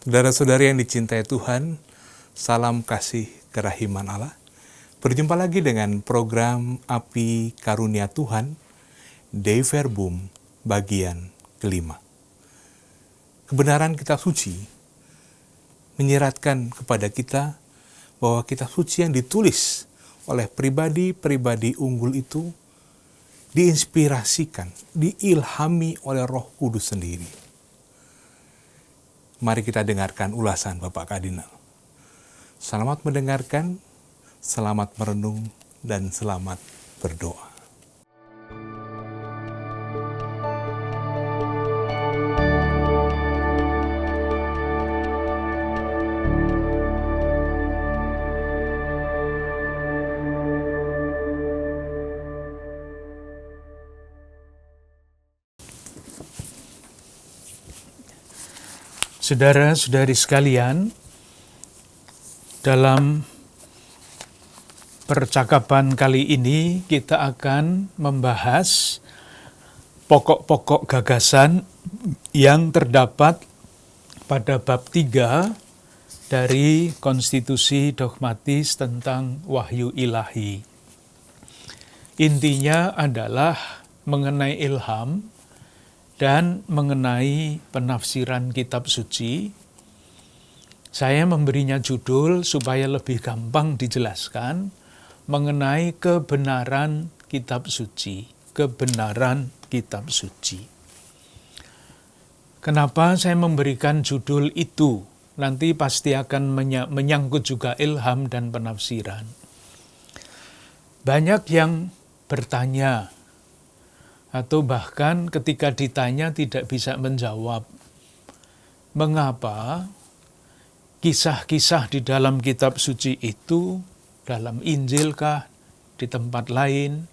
Saudara-saudari yang dicintai Tuhan, salam kasih kerahiman Allah. Berjumpa lagi dengan program Api Karunia Tuhan, Dei Verbum, bagian kelima. Kebenaran kitab suci menyeratkan kepada kita bahwa kitab suci yang ditulis oleh pribadi-pribadi unggul itu diinspirasikan, diilhami oleh Roh Kudus sendiri. Mari kita dengarkan ulasan Bapak Kardinal. Selamat mendengarkan, selamat merenung, dan selamat berdoa. Saudara-saudari sekalian, dalam percakapan kali ini kita akan membahas pokok-pokok gagasan yang terdapat pada bab 3 dari konstitusi dogmatis tentang wahyu ilahi. Intinya adalah mengenai ilham dan mengenai penafsiran kitab suci. Saya memberinya judul supaya lebih gampang dijelaskan mengenai kebenaran kitab suci. Kebenaran kitab suci. Kenapa saya memberikan judul itu? Nanti pasti akan menyangkut juga ilham dan penafsiran. Banyak yang bertanya, atau bahkan ketika ditanya tidak bisa menjawab. Mengapa kisah-kisah di dalam kitab suci itu, dalam Injil kah, di tempat lain,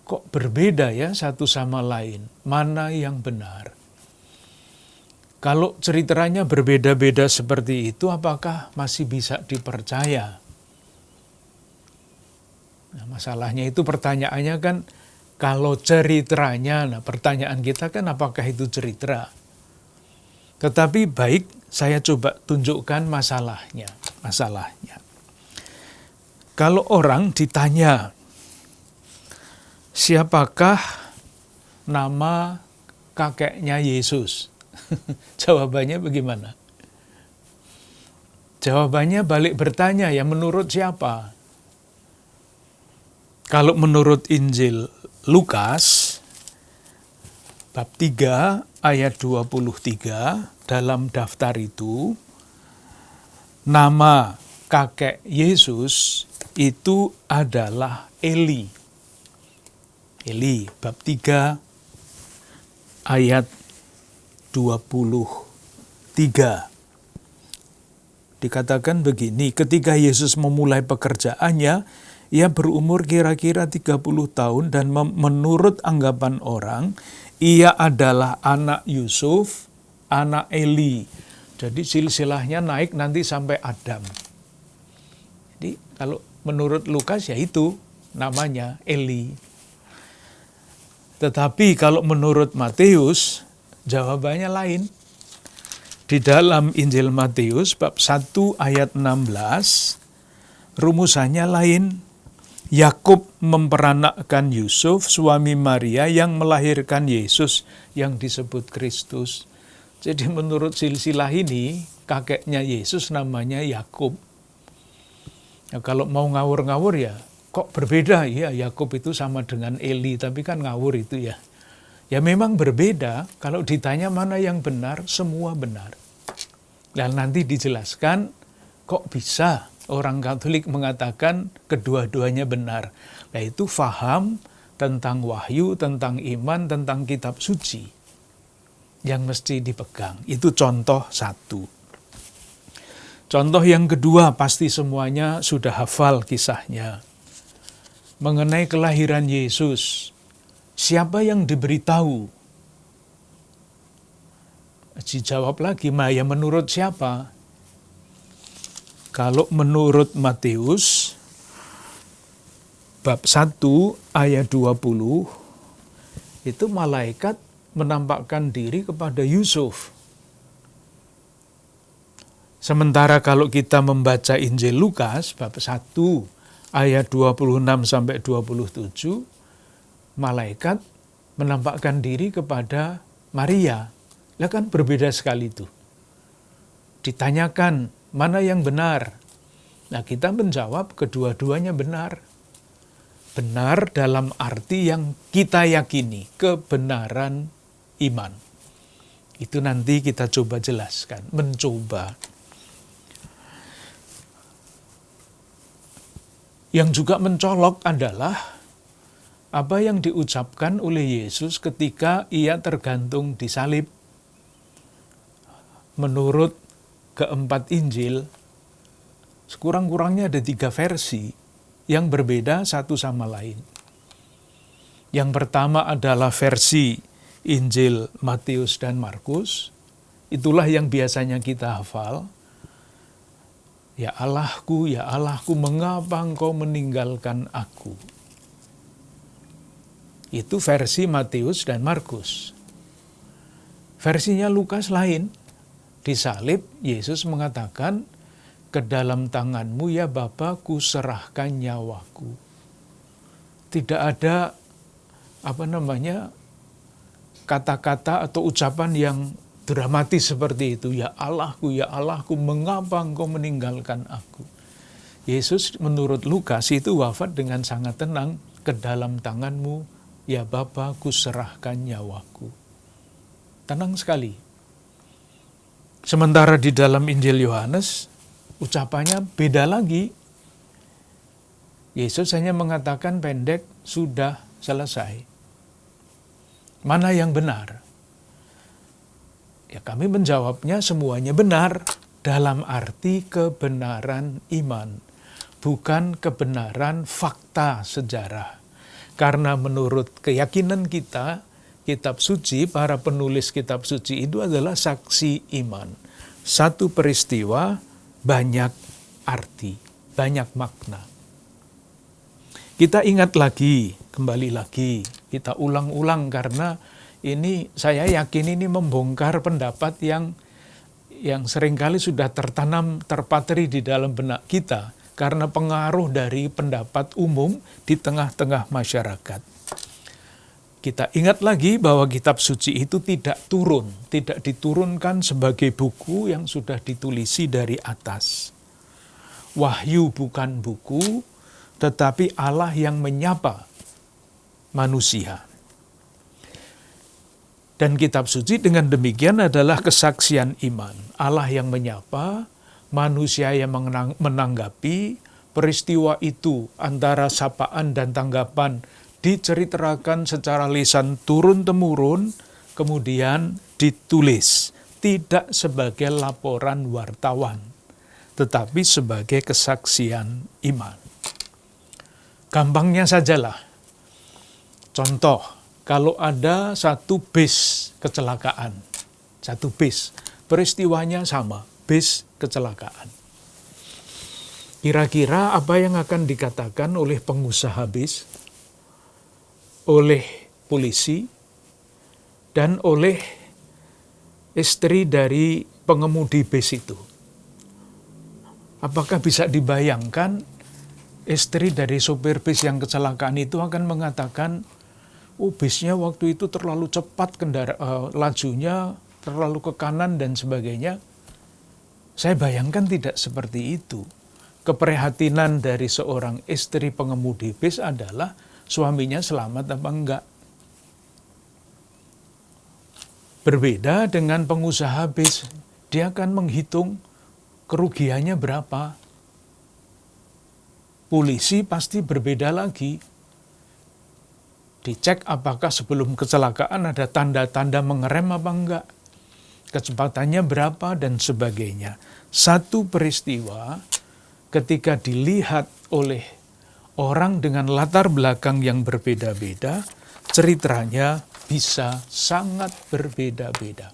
kok berbeda ya satu sama lain? Mana yang benar? Kalau ceritanya berbeda-beda seperti itu, apakah masih bisa dipercaya? Nah, masalahnya itu pertanyaannya kan, kalau ceritanya, nah pertanyaan kita kan apakah itu cerita? Tetapi baik, saya coba tunjukkan masalahnya. Kalau orang ditanya, siapakah nama kakeknya Yesus? Jawabannya bagaimana? Jawabannya balik bertanya, ya menurut siapa? Kalau menurut Injil Lukas, bab 3 ayat 23, dalam daftar itu, nama kakek Yesus itu adalah Eli. Eli, bab 3 ayat 23. Dikatakan begini, ketika Yesus memulai pekerjaannya, ia berumur kira-kira 30 tahun dan menurut anggapan orang, ia adalah anak Yusuf, anak Eli. Jadi silsilahnya naik nanti sampai Adam. Jadi kalau menurut Lukas ya itu namanya Eli. Tetapi kalau menurut Matius, jawabannya lain. Di dalam Injil Matius bab 1 ayat 16, rumusannya lain. Yakub memperanakkan Yusuf, suami Maria yang melahirkan Yesus yang disebut Kristus. Jadi menurut silsilah ini, kakeknya Yesus namanya Yakub. Nah, kalau mau ngawur-ngawur ya, kok berbeda? Ya, Yakub itu sama dengan Eli, tapi kan ngawur itu ya. Ya memang berbeda, kalau ditanya mana yang benar, semua benar. Dan nanti dijelaskan, kok bisa orang Katolik mengatakan kedua-duanya benar. Yaitu faham tentang wahyu, tentang iman, tentang kitab suci yang mesti dipegang. Itu contoh satu. Contoh yang kedua, pasti semuanya sudah hafal kisahnya. Mengenai kelahiran Yesus, siapa yang diberitahu? Dijawab lagi, ya menurut siapa? Kalau menurut Matius, bab 1 ayat 20, itu malaikat menampakkan diri kepada Yusuf. Sementara kalau kita membaca Injil Lukas bab 1 ayat 26 sampai 27, malaikat menampakkan diri kepada Maria. Lah kan berbeda sekali itu. Ditanyakan mana yang benar. Nah, kita menjawab kedua-duanya benar. Benar dalam arti yang kita yakini, kebenaran iman. Itu nanti kita coba jelaskan, mencoba. Yang juga mencolok adalah apa yang diucapkan oleh Yesus ketika ia tergantung di salib. Menurut keempat Injil, sekurang-kurangnya ada 3 versi yang berbeda satu sama lain. Yang pertama adalah versi Injil Matius dan Markus. Itulah yang biasanya kita hafal. Ya Allahku, mengapa engkau meninggalkan aku? Itu versi Matius dan Markus. Versinya Lukas lain. Disalib, Yesus mengatakan, ke dalam tanganmu ya Bapa ku serahkan nyawaku. Tidak ada kata-kata atau ucapan yang dramatis seperti itu. Ya Allahku, mengapa engkau meninggalkan aku? Yesus menurut Lukas itu wafat dengan sangat tenang. Ke dalam tanganmu ya Bapa ku serahkan nyawaku. Tenang sekali. Sementara di dalam Injil Yohanes, ucapannya beda lagi. Yesus hanya mengatakan pendek, sudah selesai. Mana yang benar? Ya kami menjawabnya semuanya benar dalam arti kebenaran iman, bukan kebenaran fakta sejarah. Karena menurut keyakinan kita, kitab suci, para penulis kitab suci itu adalah saksi iman. Satu peristiwa, banyak arti, banyak makna. Kita ingat lagi, kembali lagi, kita ulang-ulang karena ini saya yakin ini membongkar pendapat yang seringkali sudah terpatri di dalam benak kita karena pengaruh dari pendapat umum di tengah-tengah masyarakat. Kita ingat lagi bahwa kitab suci itu tidak diturunkan sebagai buku yang sudah ditulisi dari atas. Wahyu bukan buku, tetapi Allah yang menyapa manusia. Dan kitab suci dengan demikian adalah kesaksian iman. Allah yang menyapa, manusia yang menanggapi, peristiwa itu antara sapaan dan tanggapan diceritakan secara lisan turun-temurun, kemudian ditulis. Tidak sebagai laporan wartawan, tetapi sebagai kesaksian iman. Gampangnya sajalah. Contoh, kalau ada satu bis kecelakaan, peristiwanya sama, bis kecelakaan. Kira-kira apa yang akan dikatakan oleh pengusaha bis, oleh polisi, dan oleh istri dari pengemudi bis itu? Apakah bisa dibayangkan istri dari sopir bis yang kecelakaan itu akan mengatakan, bisnya waktu itu terlalu cepat, lajunya terlalu ke kanan dan sebagainya? Saya bayangkan tidak seperti itu. Keprihatinan dari seorang istri pengemudi bis adalah suaminya selamat apa enggak. Berbeda dengan pengusaha bis, dia akan menghitung kerugiannya berapa. Polisi pasti berbeda lagi. Dicek apakah sebelum kecelakaan ada tanda-tanda mengerem apa enggak. Kecepatannya berapa dan sebagainya. Satu peristiwa ketika dilihat oleh orang dengan latar belakang yang berbeda-beda, ceritanya bisa sangat berbeda-beda.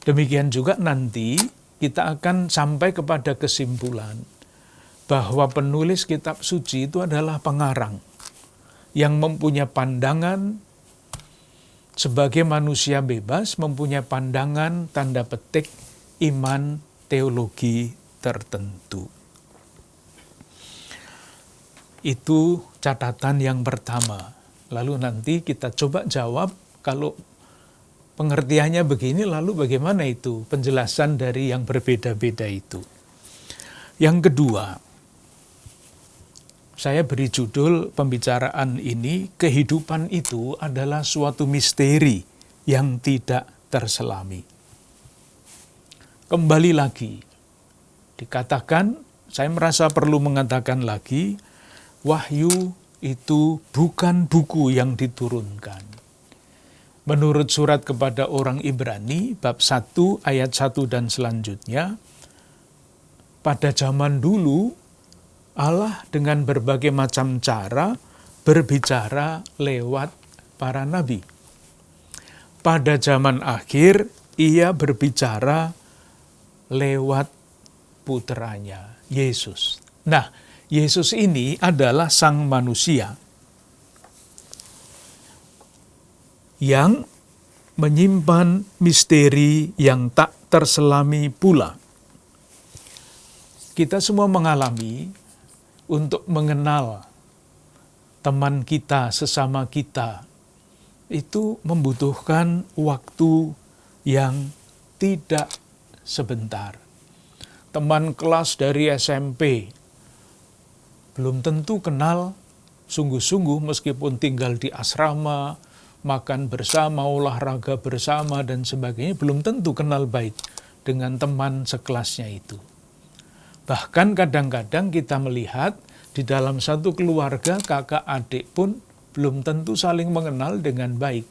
Demikian juga nanti kita akan sampai kepada kesimpulan bahwa penulis kitab suci itu adalah pengarang yang mempunyai pandangan sebagai manusia bebas, mempunyai pandangan tanda petik iman teologi tertentu. Itu catatan yang pertama. Lalu nanti kita coba jawab, kalau pengertiannya begini, lalu bagaimana itu penjelasan dari yang berbeda-beda itu. Yang kedua, saya beri judul pembicaraan ini, kehidupan itu adalah suatu misteri yang tidak terselami. Kembali lagi, dikatakan, saya merasa perlu mengatakan lagi, Wahyu itu bukan buku yang diturunkan. Menurut surat kepada orang Ibrani, bab 1 ayat 1 dan selanjutnya, pada zaman dulu, Allah dengan berbagai macam cara berbicara lewat para nabi. Pada zaman akhir, ia berbicara lewat puteranya, Yesus. Nah, Yesus ini adalah sang manusia yang menyimpan misteri yang tak terselami pula. Kita semua mengalami untuk mengenal teman kita, sesama kita, itu membutuhkan waktu yang tidak sebentar. Teman kelas dari SMP belum tentu kenal sungguh-sungguh meskipun tinggal di asrama, makan bersama, olahraga bersama, dan sebagainya, belum tentu kenal baik dengan teman sekelasnya itu. Bahkan kadang-kadang kita melihat di dalam satu keluarga kakak adik pun belum tentu saling mengenal dengan baik.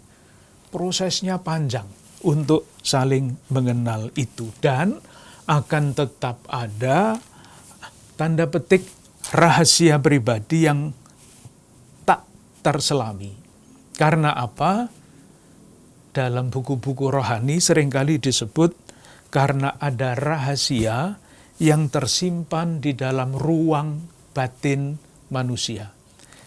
Prosesnya panjang untuk saling mengenal itu, dan akan tetap ada tanda petik rahasia pribadi yang tak terselami. Karena apa? Dalam buku-buku rohani seringkali disebut karena ada rahasia yang tersimpan di dalam ruang batin manusia.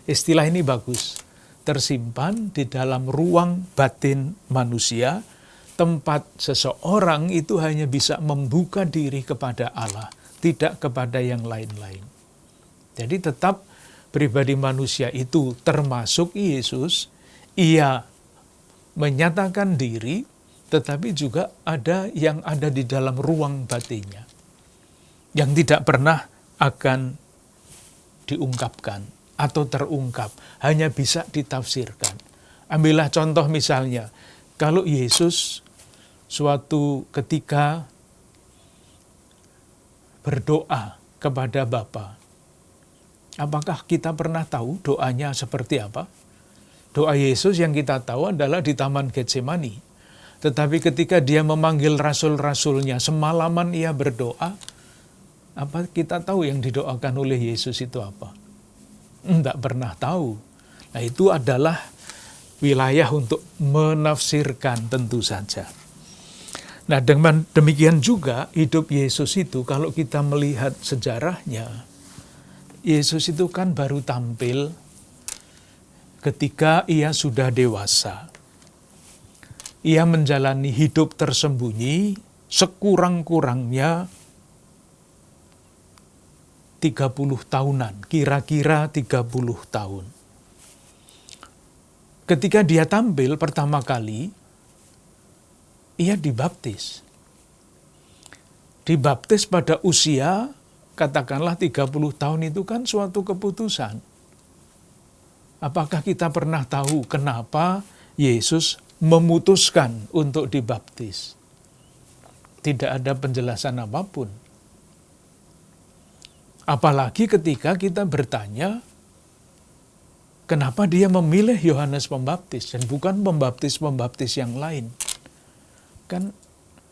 Istilah ini bagus. Tersimpan di dalam ruang batin manusia, tempat seseorang itu hanya bisa membuka diri kepada Allah, tidak kepada yang lain-lain. Jadi tetap pribadi manusia itu termasuk Yesus, ia menyatakan diri, tetapi juga ada yang ada di dalam ruang batinnya, yang tidak pernah akan diungkapkan atau terungkap, hanya bisa ditafsirkan. Ambillah contoh misalnya, kalau Yesus suatu ketika berdoa kepada Bapa, apakah kita pernah tahu doanya seperti apa? Doa Yesus yang kita tahu adalah di Taman Getsemani. Tetapi ketika dia memanggil rasul-rasulnya, semalaman ia berdoa, apa kita tahu yang didoakan oleh Yesus itu apa? Tidak pernah tahu. Nah, itu adalah wilayah untuk menafsirkan tentu saja. Nah, dengan demikian juga hidup Yesus itu, kalau kita melihat sejarahnya, Yesus itu kan baru tampil ketika ia sudah dewasa. Ia menjalani hidup tersembunyi sekurang-kurangnya 30 tahunan, kira-kira 30 tahun. Ketika dia tampil pertama kali, ia dibaptis. Dibaptis pada usia, katakanlah 30 tahun itu kan suatu keputusan. Apakah kita pernah tahu kenapa Yesus memutuskan untuk dibaptis? Tidak ada penjelasan apapun. Apalagi ketika kita bertanya, kenapa dia memilih Yohanes Pembaptis dan bukan pembaptis-pembaptis yang lain? Kan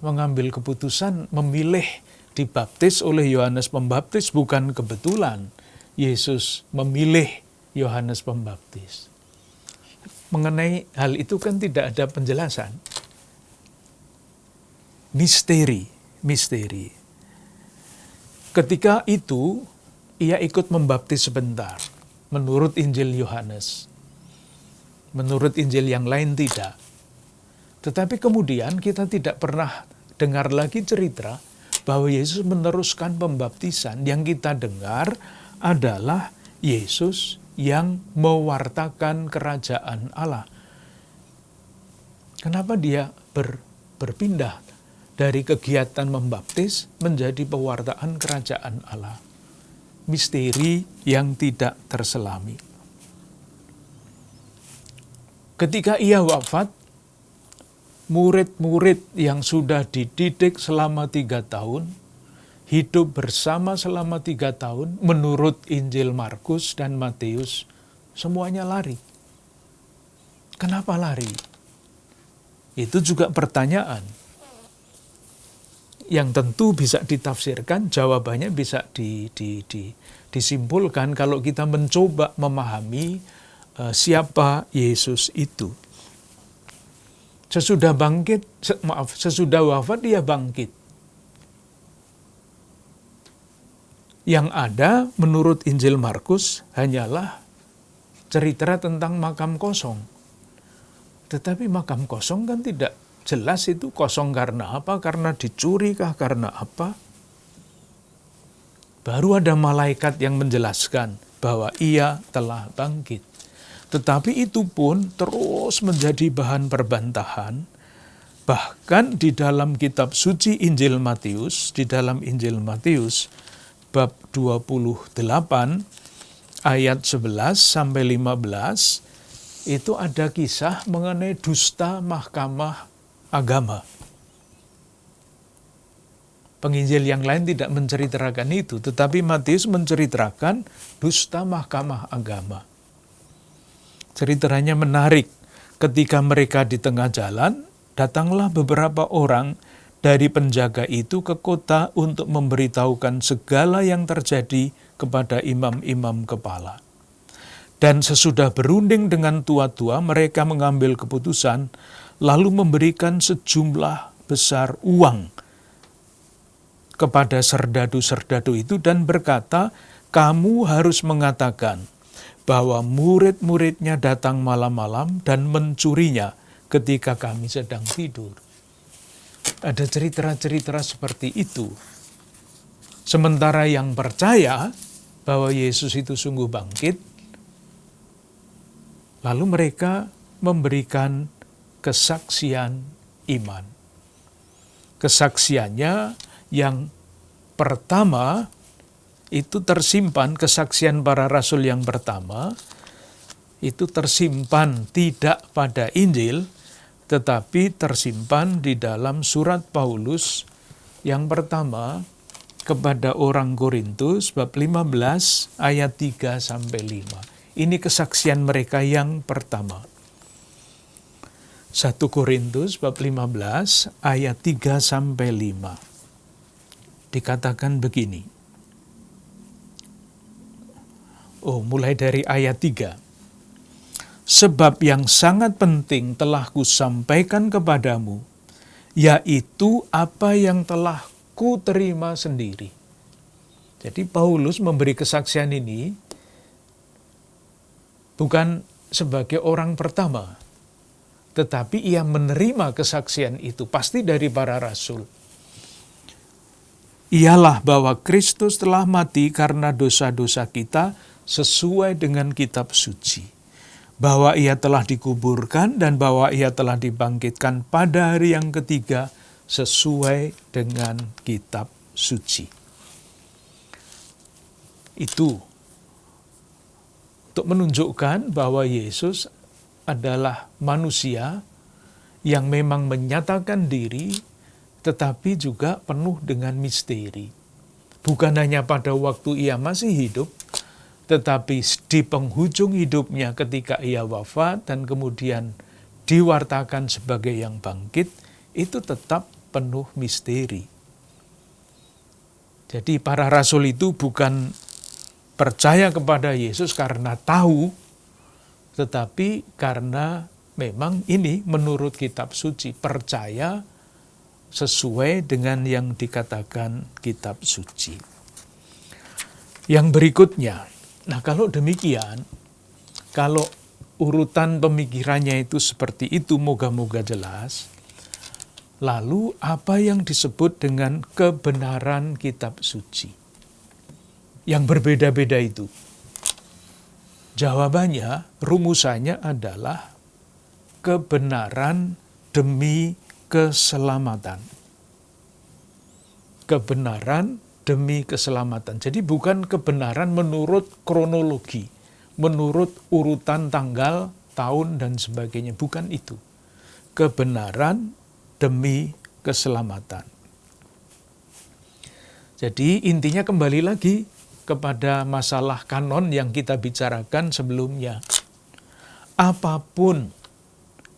mengambil keputusan memilih dibaptis oleh Yohanes Pembaptis bukan kebetulan. Yesus memilih Yohanes Pembaptis. Mengenai hal itu kan tidak ada penjelasan. Misteri. Ketika itu, ia ikut membaptis sebentar, menurut Injil Yohanes. Menurut Injil yang lain tidak. Tetapi kemudian kita tidak pernah dengar lagi cerita bahwa Yesus meneruskan pembaptisan, yang kita dengar adalah Yesus yang mewartakan kerajaan Allah. Kenapa dia berpindah dari kegiatan membaptis menjadi pewartaan kerajaan Allah? Misteri yang tidak terselami. Ketika ia wafat, murid-murid yang sudah dididik selama 3 tahun, hidup bersama selama 3 tahun, menurut Injil Markus dan Matius, semuanya lari. Kenapa lari? Itu juga pertanyaan yang tentu bisa ditafsirkan, jawabannya bisa disimpulkan kalau kita mencoba memahami siapa Yesus itu. Sesudah wafat dia bangkit. Yang ada menurut Injil Markus hanyalah cerita tentang makam kosong. Tetapi makam kosong kan tidak jelas itu kosong karena apa, karena dicuri kah, karena apa. Baru ada malaikat yang menjelaskan bahwa ia telah bangkit. Tetapi itu pun terus menjadi bahan perbantahan. Bahkan di dalam kitab suci Injil Matius, di dalam Injil Matius bab 28 ayat 11 sampai 15 itu ada kisah mengenai dusta mahkamah agama. Penginjil yang lain tidak menceritakan itu, tetapi Matius menceritakan dusta mahkamah agama. Ceritanya menarik. Ketika mereka di tengah jalan, datanglah beberapa orang dari penjaga itu ke kota untuk memberitahukan segala yang terjadi kepada imam-imam kepala. Dan sesudah berunding dengan tua-tua, mereka mengambil keputusan, lalu memberikan sejumlah besar uang kepada serdadu-serdadu itu dan berkata, kamu harus mengatakan bahwa murid-muridnya datang malam-malam dan mencurinya ketika kami sedang tidur. Ada cerita-cerita seperti itu. Sementara yang percaya bahwa Yesus itu sungguh bangkit, lalu mereka memberikan kesaksian iman. Kesaksiannya yang pertama itu tersimpan, kesaksian para rasul yang pertama itu tersimpan tidak pada Injil, tetapi tersimpan di dalam surat Paulus yang pertama kepada orang Korintus bab 15 ayat 3 sampai 5. Ini kesaksian mereka yang pertama. 1 Korintus bab 15 ayat 3 sampai 5. Dikatakan begini. Mulai dari ayat 3. Sebab yang sangat penting telah kusampaikan kepadamu, yaitu apa yang telah kuterima sendiri. Jadi Paulus memberi kesaksian ini bukan sebagai orang pertama, tetapi ia menerima kesaksian itu pasti dari para rasul. Ialah bahwa Kristus telah mati karena dosa-dosa kita sesuai dengan kitab suci. Bahwa ia telah dikuburkan dan bahwa ia telah dibangkitkan pada hari yang ketiga sesuai dengan kitab suci. Itu untuk menunjukkan bahwa Yesus adalah manusia yang memang menyatakan diri, tetapi juga penuh dengan misteri. Bukan hanya pada waktu ia masih hidup, tetapi di penghujung hidupnya ketika ia wafat dan kemudian diwartakan sebagai yang bangkit, itu tetap penuh misteri. Jadi para rasul itu bukan percaya kepada Yesus karena tahu, tetapi karena memang ini menurut kitab suci, percaya sesuai dengan yang dikatakan kitab suci. Yang berikutnya, nah kalau demikian, kalau urutan pemikirannya itu seperti itu, moga-moga jelas, Lalu apa yang disebut dengan kebenaran kitab suci? Yang berbeda-beda itu. Jawabannya, rumusannya adalah kebenaran demi keselamatan. Kebenaran demi keselamatan. Jadi bukan kebenaran menurut kronologi, menurut urutan tanggal, tahun, dan sebagainya. Bukan itu. Kebenaran demi keselamatan. Jadi intinya kembali lagi kepada masalah kanon yang kita bicarakan sebelumnya. Apapun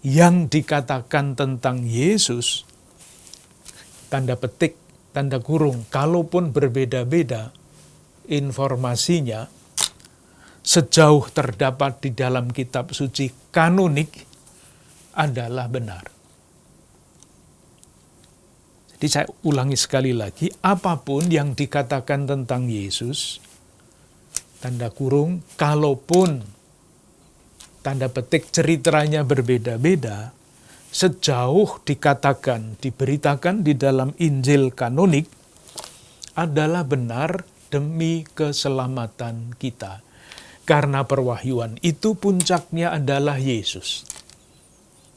yang dikatakan tentang Yesus, tanda petik, tanda kurung, kalaupun berbeda-beda informasinya, sejauh terdapat di dalam kitab suci kanonik adalah benar. Jadi saya ulangi sekali lagi, apapun yang dikatakan tentang Yesus, tanda kurung, kalaupun tanda petik ceritanya berbeda-beda, sejauh dikatakan, diberitakan di dalam Injil kanonik, adalah benar demi keselamatan kita. Karena perwahyuan itu puncaknya adalah Yesus.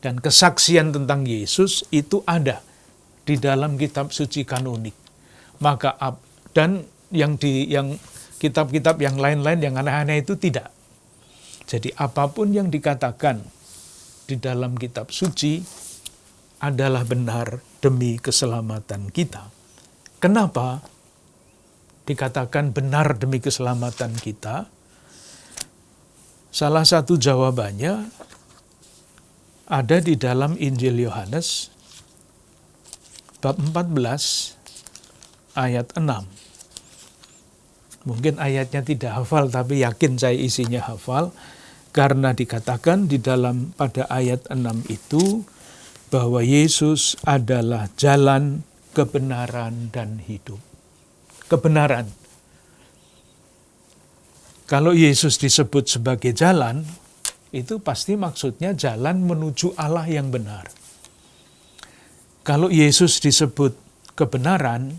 Dan kesaksian tentang Yesus itu ada di dalam kitab suci kanonik. Maka dan yang kitab-kitab yang lain-lain yang aneh-aneh itu tidak. Jadi apapun yang dikatakan di dalam kitab suci adalah benar demi keselamatan kita. Kenapa dikatakan benar demi keselamatan kita? Salah satu jawabannya ada di dalam Injil Yohanes bab 14 ayat 6. Mungkin ayatnya tidak hafal, tapi yakin saya isinya hafal. Karena dikatakan di dalam pada ayat 6 itu, bahwa Yesus adalah jalan, kebenaran, dan hidup. Kebenaran. Kalau Yesus disebut sebagai jalan, itu pasti maksudnya jalan menuju Allah yang benar. Kalau Yesus disebut kebenaran,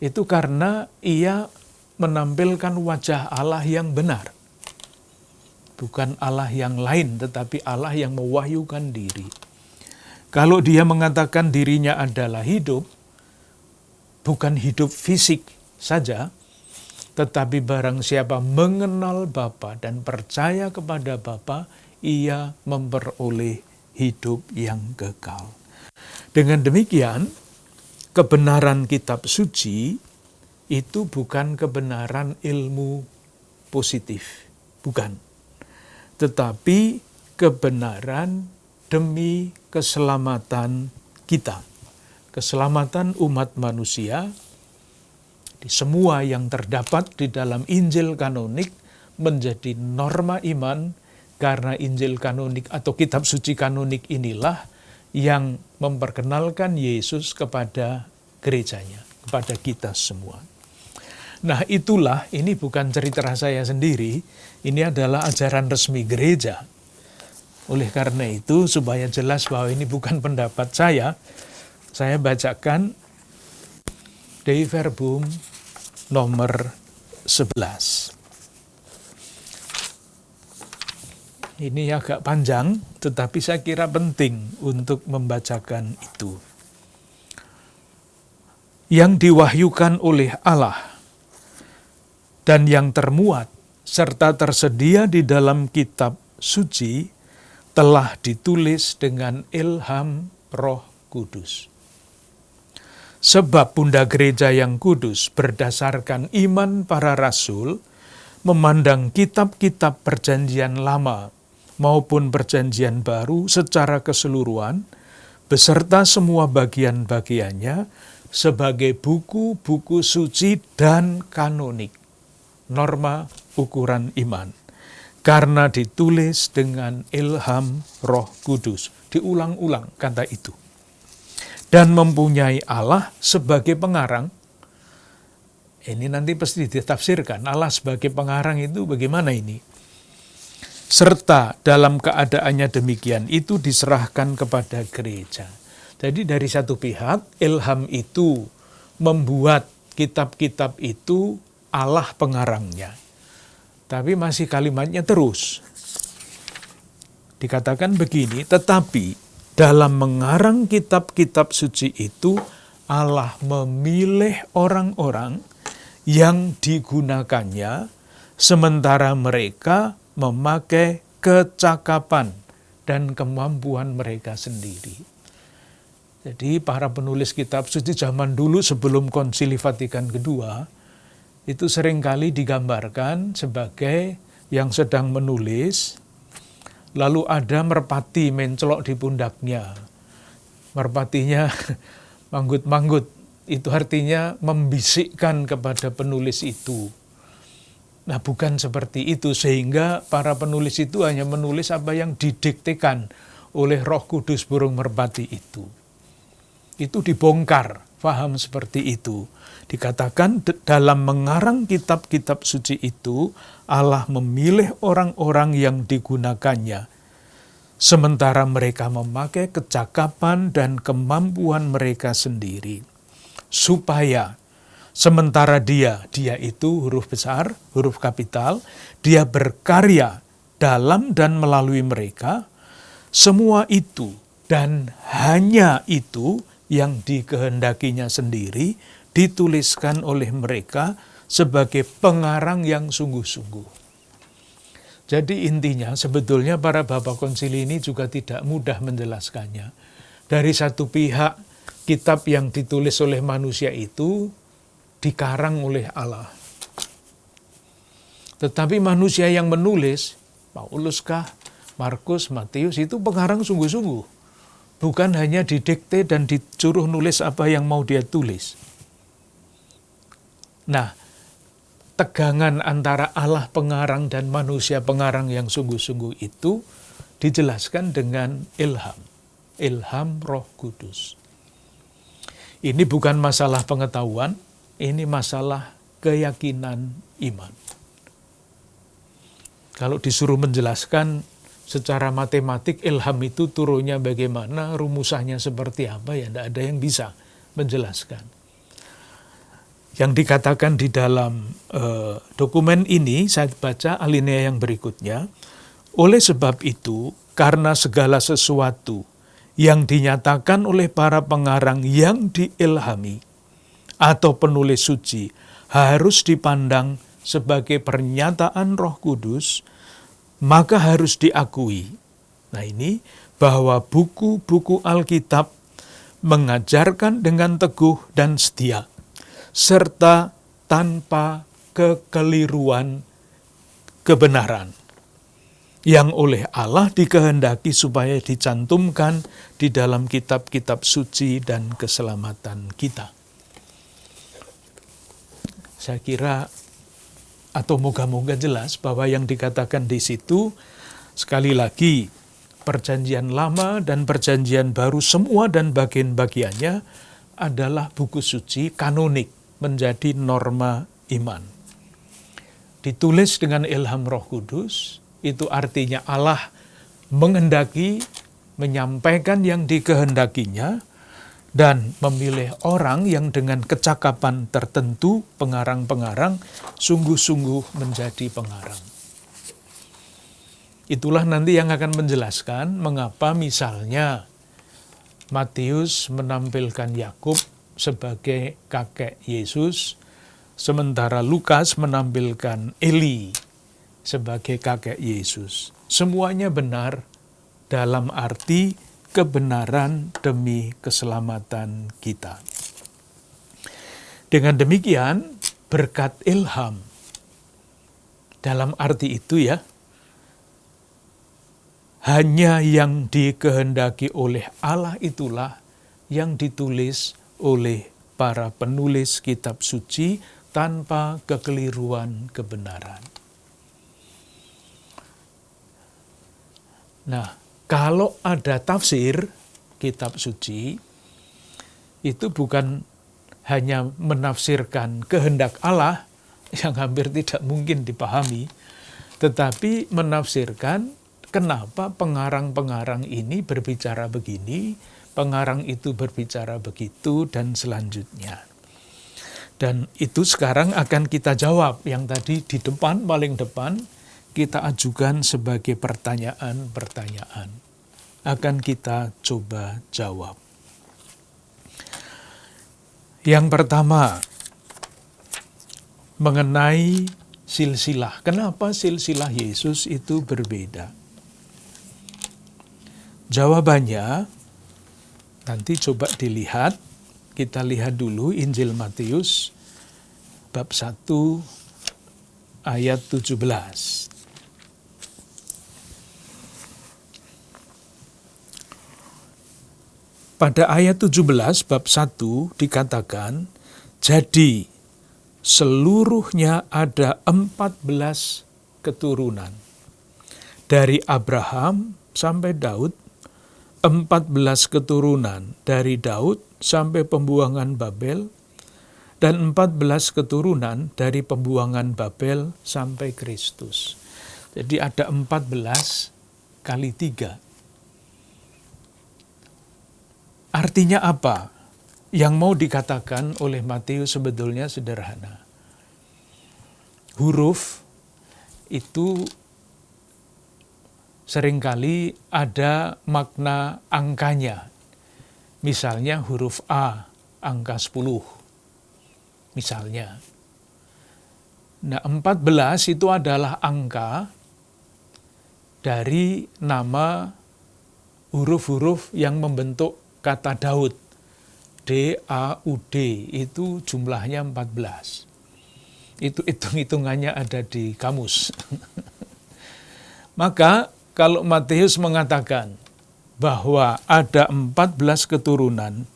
itu karena ia menampilkan wajah Allah yang benar. Bukan Allah yang lain, tetapi Allah yang mewahyukan diri. Kalau dia mengatakan dirinya adalah hidup, bukan hidup fisik saja, tetapi barang siapa mengenal Bapa dan percaya kepada Bapa, ia memperoleh hidup yang kekal. Dengan demikian, kebenaran kitab suci itu bukan kebenaran ilmu positif, bukan. Tetapi kebenaran demi keselamatan kita. Keselamatan umat manusia, di semua yang terdapat di dalam Injil kanonik menjadi norma iman, karena Injil kanonik atau kitab suci kanonik inilah yang memperkenalkan Yesus kepada gerejanya, kepada kita semua. Nah itulah, ini bukan cerita saya sendiri, ini adalah ajaran resmi gereja. Oleh karena itu, supaya jelas bahwa ini bukan pendapat saya bacakan Dei Verbum nomor 11. Ini agak panjang, tetapi saya kira penting untuk membacakan itu. Yang diwahyukan oleh Allah dan yang termuat serta tersedia di dalam kitab suci telah ditulis dengan ilham Roh Kudus. Sebab Bunda Gereja yang kudus berdasarkan iman para rasul memandang kitab-kitab perjanjian lama maupun perjanjian baru secara keseluruhan, beserta semua bagian-bagiannya, sebagai buku-buku suci dan kanonik, norma ukuran iman, karena ditulis dengan ilham Roh Kudus. Diulang-ulang kata itu. Dan mempunyai Allah sebagai pengarang. Ini nanti pasti ditafsirkan, Allah sebagai pengarang itu bagaimana ini? Serta dalam keadaannya demikian itu diserahkan kepada gereja. Jadi dari satu pihak, ilham itu membuat kitab-kitab itu Allah pengarangnya. Tapi masih kalimatnya terus. Dikatakan begini, tetapi dalam mengarang kitab-kitab suci itu, Allah memilih orang-orang yang digunakannya, sementara mereka memakai kecakapan dan kemampuan mereka sendiri. Jadi para penulis kitab suci zaman dulu sebelum Konsili Vatikan II, itu seringkali digambarkan sebagai yang sedang menulis, lalu ada merpati mencelok di pundaknya. Merpatinya manggut-manggut, itu artinya membisikkan kepada penulis itu. Nah, bukan seperti itu, sehingga para penulis itu hanya menulis apa yang didiktekan oleh Roh Kudus burung merpati itu. Itu dibongkar, paham seperti itu. Dikatakan dalam mengarang kitab-kitab suci itu, Allah memilih orang-orang yang digunakannya, sementara mereka memakai kecakapan dan kemampuan mereka sendiri. Supaya sementara dia itu huruf besar, huruf kapital, dia berkarya dalam dan melalui mereka, semua itu dan hanya itu yang dikehendakinya sendiri dituliskan oleh mereka sebagai pengarang yang sungguh-sungguh. Jadi intinya sebetulnya para Bapak Konsili ini juga tidak mudah menjelaskannya. Dari satu pihak, kitab yang ditulis oleh manusia itu dikarang oleh Allah. Tetapi manusia yang menulis, Paulus kah, Markus, Matius, itu pengarang sungguh-sungguh. Bukan hanya didikte dan disuruh nulis apa yang mau dia tulis. Nah, tegangan antara Allah pengarang dan manusia pengarang yang sungguh-sungguh itu dijelaskan dengan ilham. Ilham Roh Kudus. Ini bukan masalah pengetahuan, ini masalah keyakinan iman. Kalau disuruh menjelaskan secara matematik ilham itu turunnya bagaimana, rumusannya seperti apa, ya tidak ada yang bisa menjelaskan. Yang dikatakan di dalam dokumen ini, saya baca alinea yang berikutnya, oleh sebab itu, karena segala sesuatu yang dinyatakan oleh para pengarang yang diilhami atau penulis suci harus dipandang sebagai pernyataan Roh Kudus, maka harus diakui, nah ini, bahwa buku-buku Alkitab mengajarkan dengan teguh dan setia, serta tanpa kekeliruan kebenaran, yang oleh Allah dikehendaki supaya dicantumkan di dalam kitab-kitab suci dan keselamatan kita. Saya kira atau moga-moga jelas bahwa yang dikatakan di situ, sekali lagi, Perjanjian Lama dan Perjanjian Baru semua dan bagian-bagiannya adalah buku suci kanonik, menjadi norma iman. Ditulis dengan ilham Roh Kudus, itu artinya Allah menghendaki, menyampaikan yang dikehendakinya, dan memilih orang yang dengan kecakapan tertentu, pengarang-pengarang, sungguh-sungguh menjadi pengarang. Itulah nanti yang akan menjelaskan mengapa misalnya Matius menampilkan Yakub sebagai kakek Yesus, sementara Lukas menampilkan Eli sebagai kakek Yesus. Semuanya benar dalam arti kebenaran demi keselamatan kita. Dengan demikian, berkat ilham, dalam arti itu ya, hanya yang dikehendaki oleh Allah itulah yang ditulis oleh para penulis kitab suci tanpa kekeliruan kebenaran. Nah, kalau ada tafsir kitab suci, itu bukan hanya menafsirkan kehendak Allah yang hampir tidak mungkin dipahami, tetapi menafsirkan kenapa pengarang-pengarang ini berbicara begini, pengarang itu berbicara begitu dan selanjutnya. Dan itu sekarang akan kita jawab. Yang tadi di depan, paling depan, kita ajukan sebagai pertanyaan-pertanyaan. Akan kita coba jawab. Yang pertama, mengenai silsilah. Kenapa silsilah Yesus itu berbeda? Jawabannya, nanti coba dilihat. Kita lihat dulu Injil Matius bab 1 ayat 17. Pada ayat 17 bab 1 dikatakan, jadi seluruhnya ada 14 keturunan. Dari Abraham sampai Daud, 14 keturunan dari Daud sampai pembuangan Babel, dan 14 keturunan dari pembuangan Babel sampai Kristus. Jadi ada 14 kali 3. Artinya apa? Yang mau dikatakan oleh Matius sebetulnya sederhana. Huruf itu seringkali ada makna angkanya. Misalnya huruf A, angka 10. Misalnya. Nah, 14 itu adalah angka dari nama huruf-huruf yang membentuk kata Daud. D-A-U-D, itu jumlahnya 14. Itu hitung-hitungannya ada di kamus. Maka kalau Matius mengatakan bahwa ada 14 keturunan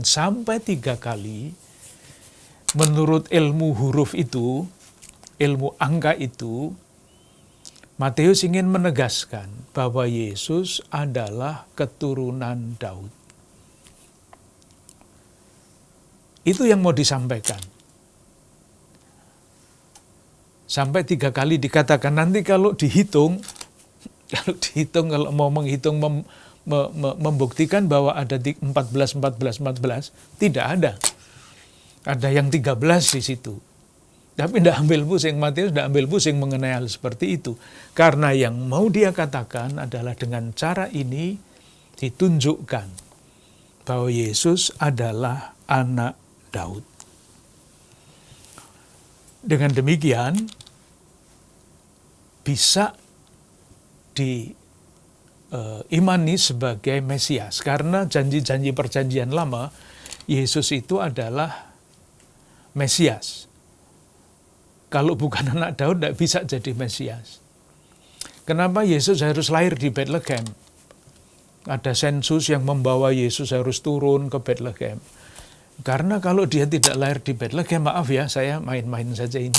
sampai 3 kali, menurut ilmu huruf itu, ilmu angka itu, Matius ingin menegaskan bahwa Yesus adalah keturunan Daud. Itu yang mau disampaikan. Sampai 3 kali dikatakan, nanti kalau dihitung, kalau mau menghitung, membuktikan bahwa ada 14, tidak ada. Ada yang 13 di situ. Tapi tidak ambil pusing, Matius tidak ambil pusing mengenai hal seperti itu. Karena yang mau dia katakan adalah dengan cara ini ditunjukkan bahwa Yesus adalah anak Daud. Dengan demikian, bisa diimani sebagai Mesias. Karena janji-janji perjanjian lama, Yesus itu adalah Mesias. Kalau bukan anak Daud, tidak bisa jadi Mesias. Kenapa Yesus harus lahir di Bethlehem? Ada sensus yang membawa Yesus harus turun ke Bethlehem. Karena kalau dia tidak lahir di Bethlehem, maaf ya, saya main-main saja ini.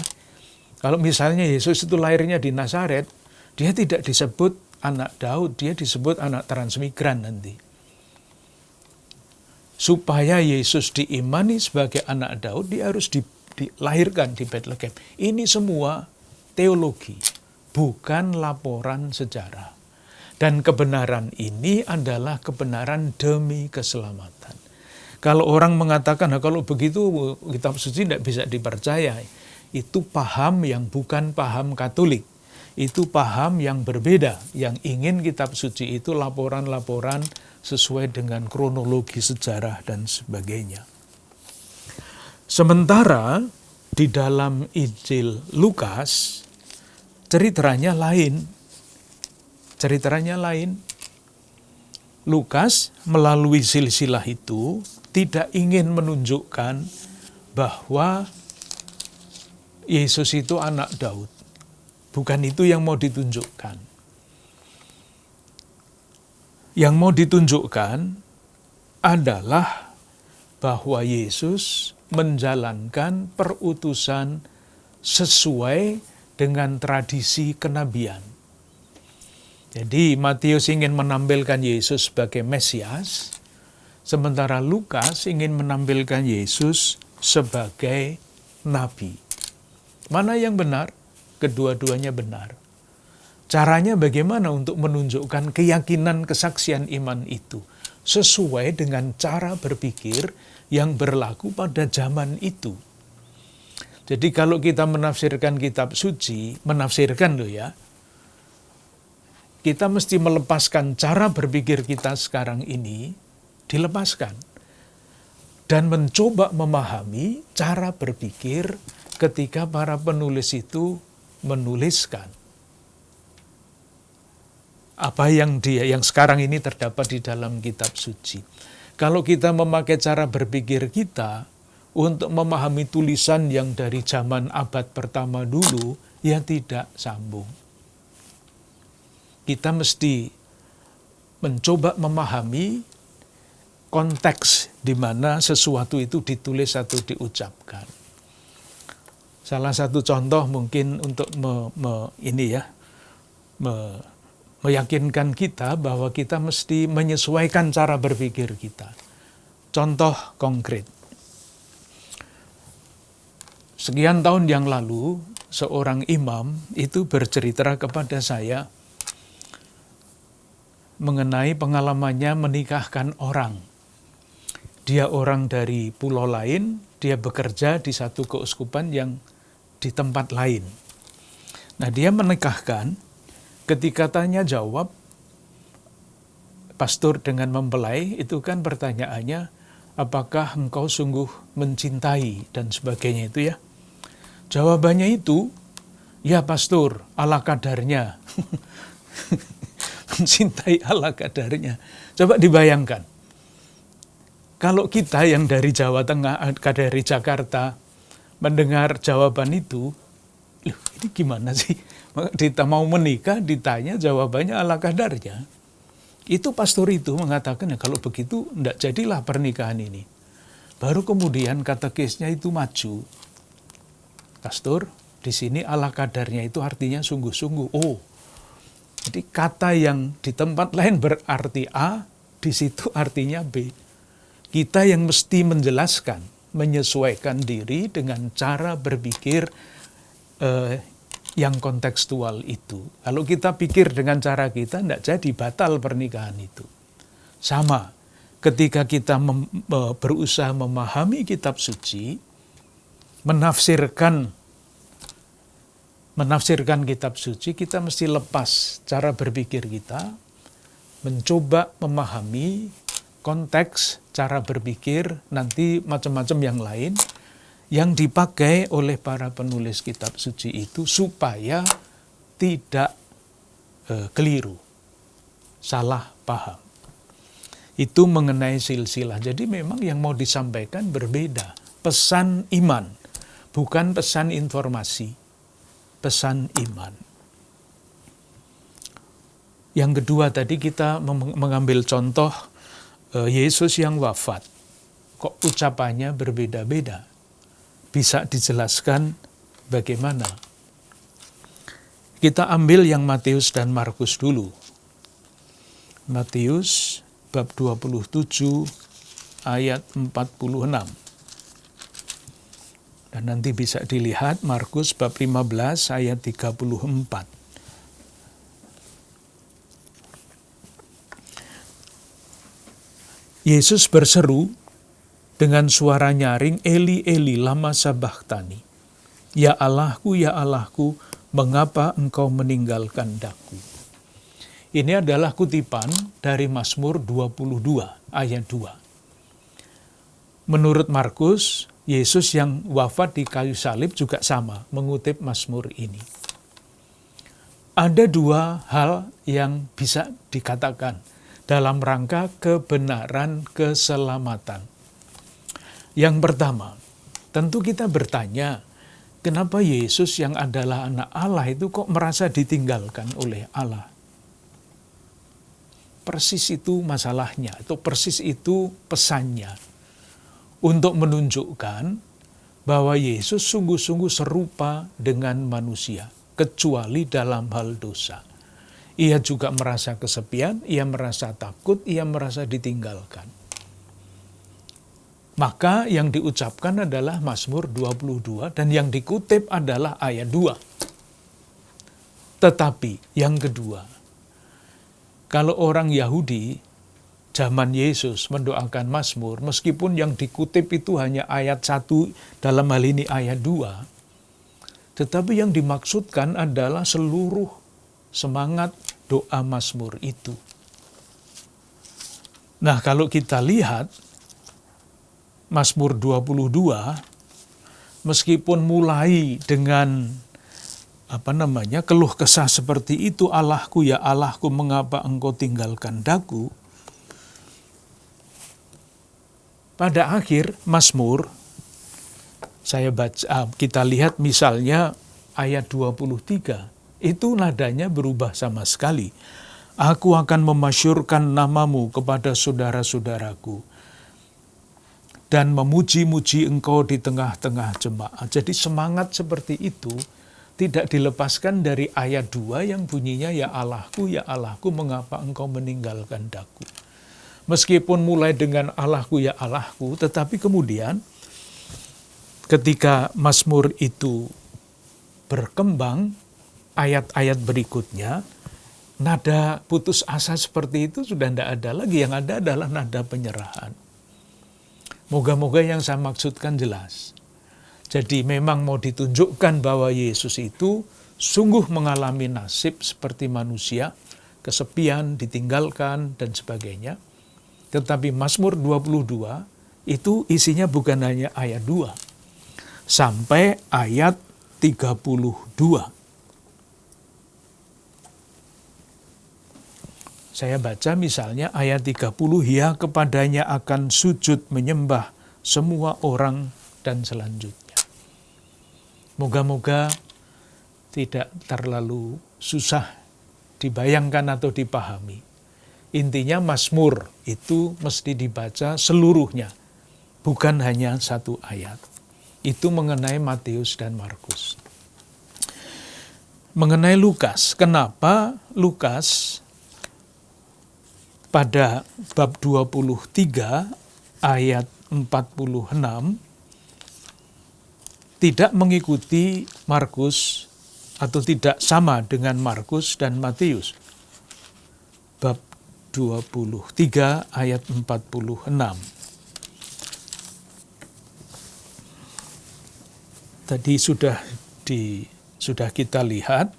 Kalau misalnya Yesus itu lahirnya di Nazaret, dia tidak disebut anak Daud, dia disebut anak transmigran nanti. Supaya Yesus diimani sebagai anak Daud, dia harus dilahirkan di Bethlehem. Ini semua teologi, bukan laporan sejarah. Dan kebenaran ini adalah kebenaran demi keselamatan. Kalau orang mengatakan, nah kalau begitu kitab suci tidak bisa dipercaya, itu paham yang bukan paham Katolik. Itu paham yang berbeda, yang ingin kitab suci itu laporan-laporan sesuai dengan kronologi sejarah dan sebagainya. Sementara di dalam Injil Lukas, ceritanya lain. Lukas melalui silsilah itu tidak ingin menunjukkan bahwa Yesus itu anak Daud. Bukan itu yang mau ditunjukkan. Yang mau ditunjukkan adalah bahwa Yesus menjalankan perutusan sesuai dengan tradisi kenabian. Jadi Matius ingin menampilkan Yesus sebagai Mesias, sementara Lukas ingin menampilkan Yesus sebagai Nabi. Mana yang benar? Kedua-duanya benar. Caranya bagaimana untuk menunjukkan keyakinan kesaksian iman itu sesuai dengan cara berpikir yang berlaku pada zaman itu. Jadi kalau kita menafsirkan kitab suci, menafsirkan loh ya, kita mesti melepaskan cara berpikir kita sekarang ini, dilepaskan. Dan mencoba memahami cara berpikir ketika para penulis itu menuliskan apa yang sekarang ini terdapat di dalam kitab suci. Kalau kita memakai cara berpikir kita untuk memahami tulisan yang dari zaman abad pertama dulu, ya tidak sambung. Kita mesti mencoba memahami konteks di mana sesuatu itu ditulis atau diucapkan. Salah satu contoh mungkin untuk meyakinkan kita bahwa kita mesti menyesuaikan cara berpikir kita. Contoh konkret. Sekian tahun yang lalu, seorang imam itu bercerita kepada saya mengenai pengalamannya menikahkan orang. Dia orang dari pulau lain, dia bekerja di satu keuskupan yang di tempat lain. Nah, dia menikahkan, ketika tanya jawab, pastor dengan mempelai, itu kan pertanyaannya, apakah engkau sungguh mencintai, dan sebagainya itu ya. Jawabannya itu, ya pastor, ala kadarnya. Mencintai ala kadarnya. Coba dibayangkan. Kalau kita yang dari Jawa Tengah, dari Jakarta, mendengar jawaban itu, loh ini gimana sih? Kita mau menikah, ditanya jawabannya ala kadarnya. Itu pastor itu mengatakan, ya kalau begitu enggak jadilah pernikahan ini. Baru kemudian katekisnya itu maju. Pastor, di sini ala kadarnya itu artinya sungguh-sungguh. Oh, jadi kata yang di tempat lain berarti A, di situ artinya B. Kita yang mesti menjelaskan, menyesuaikan diri dengan cara berpikir yang kontekstual itu. Kalau kita pikir dengan cara kita, tidak jadi batal pernikahan itu. Sama, ketika kita berusaha memahami kitab suci, menafsirkan kitab suci, kita mesti lepas cara berpikir kita, mencoba memahami konteks, cara berpikir, nanti macam-macam yang lain, yang dipakai oleh para penulis kitab suci itu supaya tidak keliru, salah paham. Itu mengenai silsilah. Jadi memang yang mau disampaikan berbeda. Pesan iman, bukan pesan informasi. Pesan iman. Yang kedua tadi kita mengambil contoh Yesus yang wafat. Kok ucapannya berbeda-beda? Bisa dijelaskan bagaimana? Kita ambil yang Matius dan Markus dulu. Matius bab 27 ayat 46. Dan nanti bisa dilihat Markus bab 15 ayat 34. Yesus berseru dengan suara nyaring, Eli, Eli, lama sabachthani. Ya Allahku, mengapa engkau meninggalkan daku? Ini adalah kutipan dari Mazmur 22 ayat 2. Menurut Markus, Yesus yang wafat di kayu salib juga sama, mengutip Mazmur ini. Ada dua hal yang bisa dikatakan dalam rangka kebenaran keselamatan. Yang pertama, tentu kita bertanya, kenapa Yesus yang adalah anak Allah itu kok merasa ditinggalkan oleh Allah? Persis itu masalahnya, atau persis itu pesannya. Untuk menunjukkan bahwa Yesus sungguh-sungguh serupa dengan manusia, kecuali dalam hal dosa. Ia juga merasa kesepian, ia merasa takut, ia merasa ditinggalkan. Maka yang diucapkan adalah Mazmur 22 dan yang dikutip adalah ayat 2. Tetapi yang kedua, kalau orang Yahudi zaman Yesus mendoakan Mazmur, meskipun yang dikutip itu hanya ayat 1, dalam hal ini ayat 2, tetapi yang dimaksudkan adalah seluruh semangat doa Mazmur itu. Nah, kalau kita lihat Mazmur 22, meskipun mulai dengan keluh kesah seperti itu, Allahku ya Allahku, mengapa engkau tinggalkan daku? Pada akhir Mazmur, kita lihat misalnya ayat 23, itu nadanya berubah sama sekali. Aku akan memasyurkan namamu kepada saudara-saudaraku dan memuji-muji engkau di tengah-tengah jemaat. Jadi semangat seperti itu tidak dilepaskan dari ayat 2 yang bunyinya ya Allahku, mengapa engkau meninggalkan daku. Meskipun mulai dengan Allahku, ya Allahku, tetapi kemudian ketika Mazmur itu berkembang, ayat-ayat berikutnya, nada putus asa seperti itu sudah tidak ada lagi. Yang ada adalah nada penyerahan. Moga-moga yang saya maksudkan jelas. Jadi memang mau ditunjukkan bahwa Yesus itu sungguh mengalami nasib seperti manusia, kesepian, ditinggalkan, dan sebagainya. Tetapi Mazmur 22 itu isinya bukan hanya ayat 2, sampai ayat 32. Saya baca misalnya ayat 30, ya kepadanya akan sujud menyembah semua orang, dan selanjutnya. Moga-moga tidak terlalu susah dibayangkan atau dipahami. Intinya Mazmur itu mesti dibaca seluruhnya, bukan hanya satu ayat. Itu mengenai Matius dan Markus. Mengenai Lukas, kenapa Lukas pada bab 23 ayat 46 tidak mengikuti Markus atau tidak sama dengan Markus dan Matius. Bab 23 ayat 46. Tadi sudah kita lihat,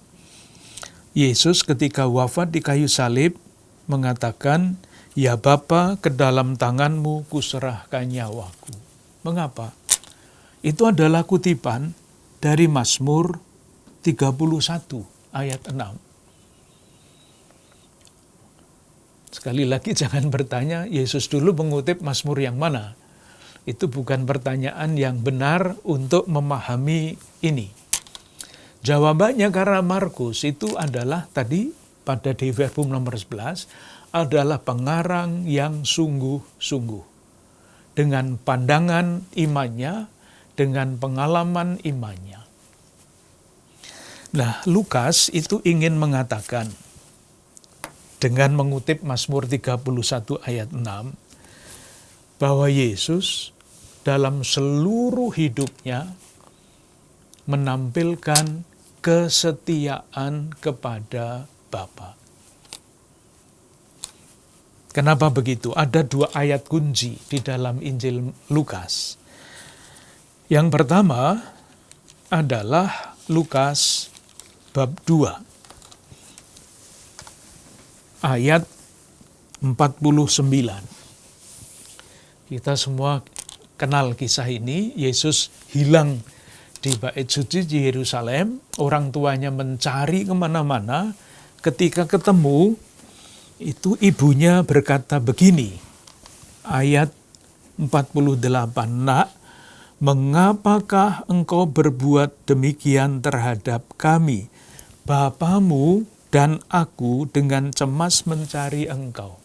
Yesus ketika wafat di kayu salib mengatakan, ya Bapa, ke dalam tanganmu kuserahkan nyawaku. Mengapa? Itu adalah kutipan dari Mazmur 31 ayat 6. Sekali lagi jangan bertanya, Yesus dulu mengutip Mazmur yang mana. Itu bukan pertanyaan yang benar untuk memahami ini. Jawabannya karena Markus itu adalah tadi pada Dei Verbum nomor 11, adalah pengarang yang sungguh-sungguh. Dengan pandangan imannya, dengan pengalaman imannya. Nah, Lukas itu ingin mengatakan, dengan mengutip Mazmur 31 ayat 6, bahwa Yesus dalam seluruh hidupnya menampilkan kesetiaan kepada Bapa. Kenapa begitu? Ada 2 ayat kunci di dalam Injil Lukas. Yang pertama adalah Lukas bab 2 ayat 49. Kita semua kenal kisah ini. Yesus hilang di Bait Suci di Yerusalem. Orang tuanya mencari kemana-mana. Ketika ketemu, itu ibunya berkata begini. Ayat 48, nak, mengapakah engkau berbuat demikian terhadap kami? Bapamu dan aku dengan cemas mencari engkau.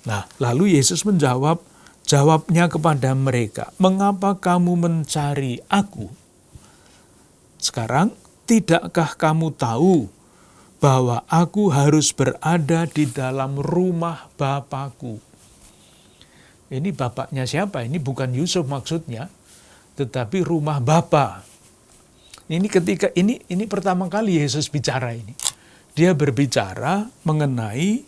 Nah, lalu Yesus jawabnya kepada mereka, mengapa kamu mencari aku? Sekarang, tidakkah kamu tahu bahwa aku harus berada di dalam rumah Bapakku? Ini bapaknya siapa? Ini bukan Yusuf maksudnya, tetapi rumah Bapa. Ini pertama kali Yesus bicara ini. Dia berbicara mengenai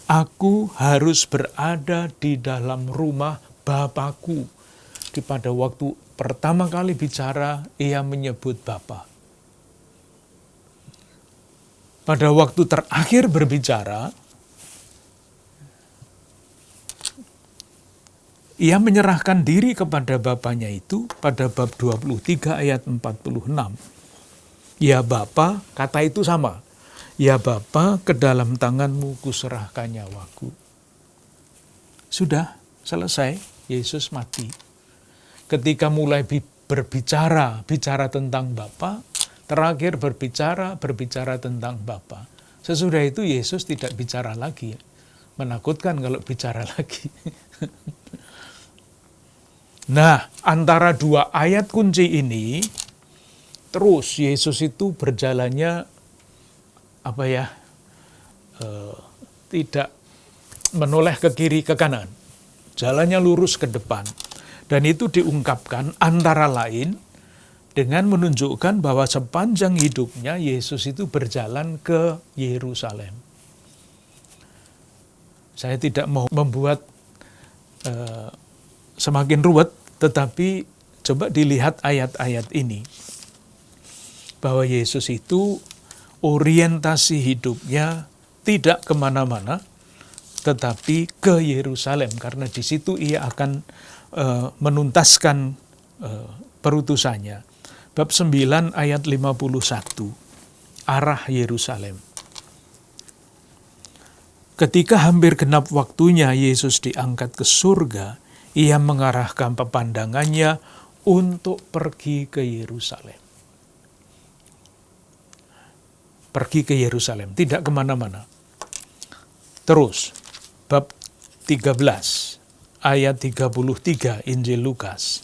aku harus berada di dalam rumah Bapakku. Pada waktu pertama kali bicara, ia menyebut Bapa. Pada waktu terakhir berbicara, ia menyerahkan diri kepada Bapanya itu pada bab 23 ayat 46. Ya Bapa, kata itu sama. Ya Bapa, ke dalam tanganmu kuserahkan nyawaku. Sudah, selesai. Yesus mati. Ketika mulai bicara tentang Bapa, terakhir berbicara tentang Bapa. Sesudah itu Yesus tidak bicara lagi. Menakutkan kalau bicara lagi. Nah, antara dua ayat kunci ini, terus Yesus itu berjalannya tidak menoleh ke kiri ke kanan. Jalannya lurus ke depan. Dan itu diungkapkan antara lain dengan menunjukkan bahwa sepanjang hidupnya Yesus itu berjalan ke Yerusalem. Saya tidak mau membuat semakin ruwet, tetapi coba dilihat ayat-ayat ini. Bahwa Yesus itu orientasi hidupnya tidak kemana-mana, tetapi ke Yerusalem. Karena di situ ia akan menuntaskan perutusannya. Bab 9 ayat 51, arah Yerusalem. Ketika hampir genap waktunya Yesus diangkat ke surga, ia mengarahkan pepandangannya untuk pergi ke Yerusalem. Pergi ke Yerusalem, tidak kemana-mana. Terus, bab 13, ayat 33, Injil Lukas.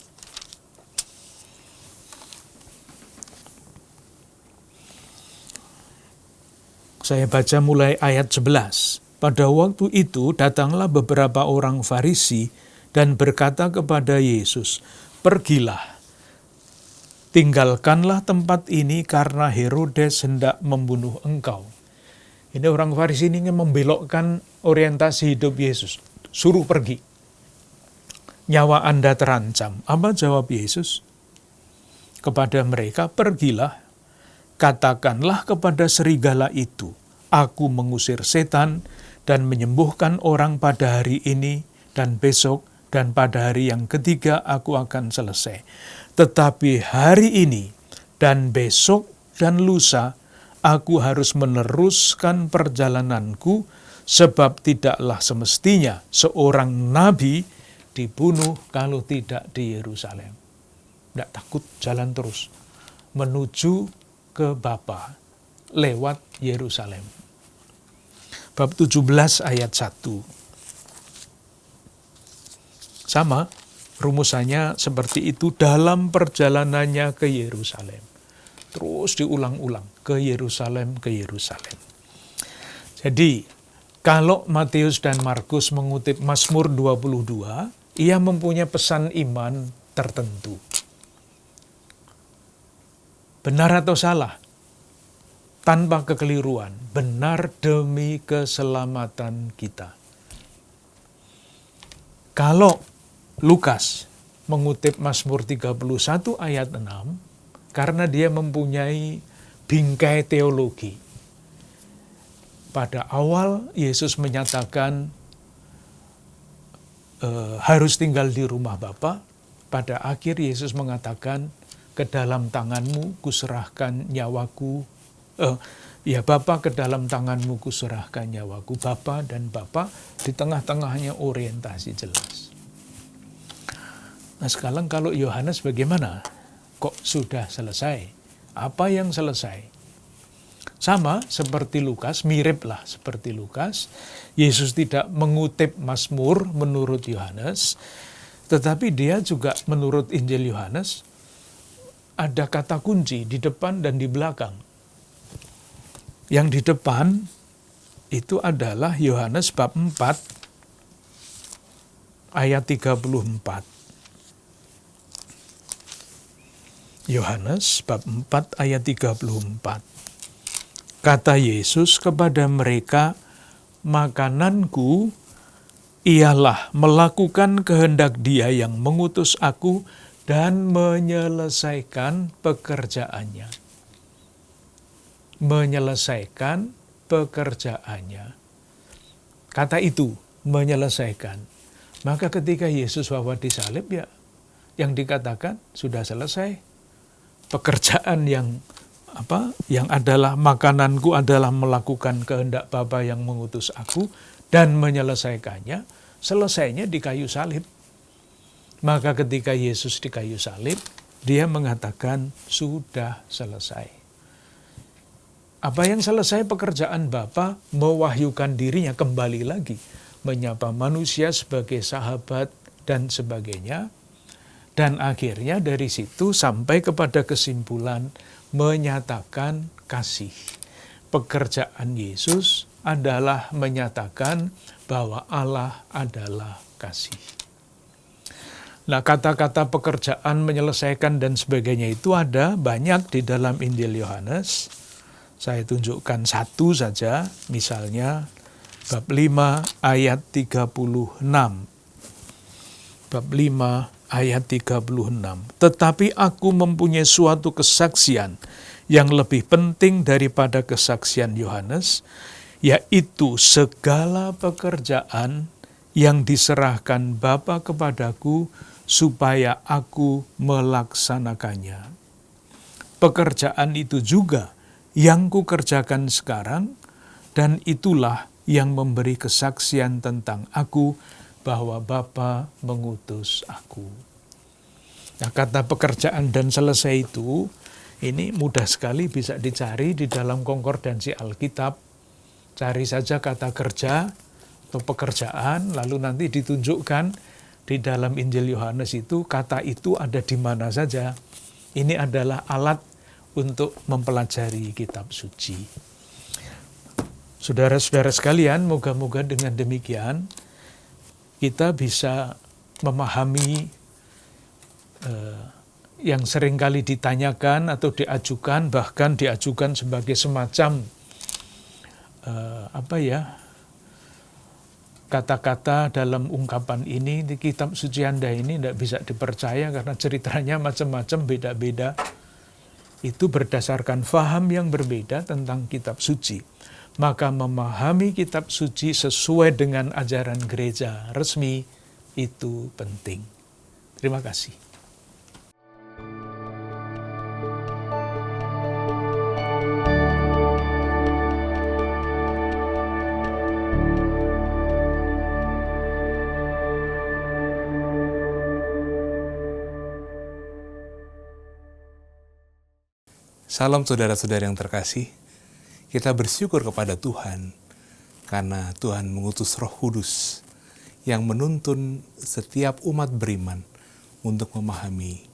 Saya baca mulai ayat 11. Pada waktu itu datanglah beberapa orang Farisi dan berkata kepada Yesus, "Pergilah, tinggalkanlah tempat ini karena Herodes hendak membunuh engkau." Ini orang Farisi ini ingin membelokkan orientasi hidup Yesus. Suruh pergi. Nyawa Anda terancam. Apa jawab Yesus? Kepada mereka, "Pergilah, katakanlah kepada serigala itu, aku mengusir setan dan menyembuhkan orang pada hari ini dan besok, dan pada hari yang ketiga aku akan selesai. Tetapi hari ini dan besok dan lusa aku harus meneruskan perjalananku, sebab tidaklah semestinya seorang nabi dibunuh kalau tidak di Yerusalem." Tidak takut, jalan terus menuju ke Bapa lewat Yerusalem. Bab 17 ayat 1. Sama, rumusannya seperti itu dalam perjalanannya ke Yerusalem. Terus diulang-ulang, ke Yerusalem, ke Yerusalem. Jadi, kalau Matius dan Markus mengutip Mazmur 22, ia mempunyai pesan iman tertentu. Benar atau salah? Tanpa kekeliruan, benar demi keselamatan kita. Kalau Lukas mengutip Mazmur 31 ayat 6, karena dia mempunyai bingkai teologi. Pada awal Yesus menyatakan harus tinggal di rumah Bapa. Pada akhir Yesus mengatakan, "Ke dalam tanganmu kuserahkan nyawaku." Ya Bapa, ke dalam tanganmu kuserahkan nyawaku. Bapa dan Bapa, di tengah-tengahnya orientasi jelas. Nah sekarang kalau Yohanes bagaimana? Kok sudah selesai? Apa yang selesai? Sama seperti Lukas, miriplah seperti Lukas. Yesus tidak mengutip Mazmur menurut Yohanes, tetapi dia juga menurut Injil Yohanes, ada kata kunci di depan dan di belakang. Yang di depan itu adalah Yohanes bab 4 ayat 34. Yohanes bab 4 ayat 34. Kata Yesus kepada mereka, makananku ialah melakukan kehendak Dia yang mengutus aku dan menyelesaikan pekerjaannya. Menyelesaikan pekerjaannya. Kata itu, menyelesaikan. Maka ketika Yesus wafat disalib, ya yang dikatakan sudah selesai. Pekerjaan yang adalah makananku adalah melakukan kehendak Bapa yang mengutus aku dan menyelesaikannya, selesainya di kayu salib. Maka ketika Yesus di kayu salib, Dia mengatakan sudah selesai. Apa yang selesai? Pekerjaan Bapa mewahyukan dirinya kembali lagi, menyapa manusia sebagai sahabat dan sebagainya. Dan akhirnya dari situ sampai kepada kesimpulan menyatakan kasih. Pekerjaan Yesus adalah menyatakan bahwa Allah adalah kasih. Nah, kata-kata pekerjaan, menyelesaikan dan sebagainya itu ada banyak di dalam Injil Yohanes. Saya tunjukkan satu saja, misalnya bab 5 ayat 36. Bab 5 ayat 36. Tetapi aku mempunyai suatu kesaksian yang lebih penting daripada kesaksian Yohanes, yaitu segala pekerjaan yang diserahkan Bapa kepadaku supaya aku melaksanakannya. Pekerjaan itu juga yang kukerjakan sekarang, dan itulah yang memberi kesaksian tentang aku, bahwa Bapa mengutus aku. Nah, kata pekerjaan dan selesai itu, ini mudah sekali bisa dicari di dalam konkordansi Alkitab. Cari saja kata kerja atau pekerjaan, lalu nanti ditunjukkan di dalam Injil Yohanes itu, kata itu ada di mana saja. Ini adalah alat untuk mempelajari kitab suci. Saudara-saudara sekalian, moga-moga dengan demikian kita bisa memahami yang seringkali ditanyakan atau diajukan, bahkan diajukan sebagai semacam kata-kata dalam ungkapan ini, di kitab suci Anda ini tidak bisa dipercaya karena ceritanya macam-macam, beda-beda. Itu berdasarkan faham yang berbeda tentang kitab suci. Maka memahami kitab suci sesuai dengan ajaran gereja resmi itu penting. Terima kasih. Salam saudara-saudara yang terkasih, kita bersyukur kepada Tuhan karena Tuhan mengutus Roh Kudus yang menuntun setiap umat beriman untuk memahami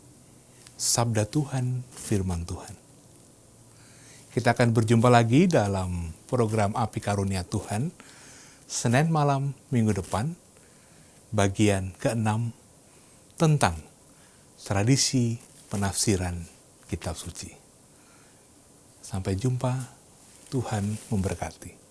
sabda Tuhan, firman Tuhan. Kita akan berjumpa lagi dalam program Api Karunia Tuhan, Senin malam minggu depan, bagian ke-6 tentang tradisi penafsiran kitab suci. Sampai jumpa, Tuhan memberkati.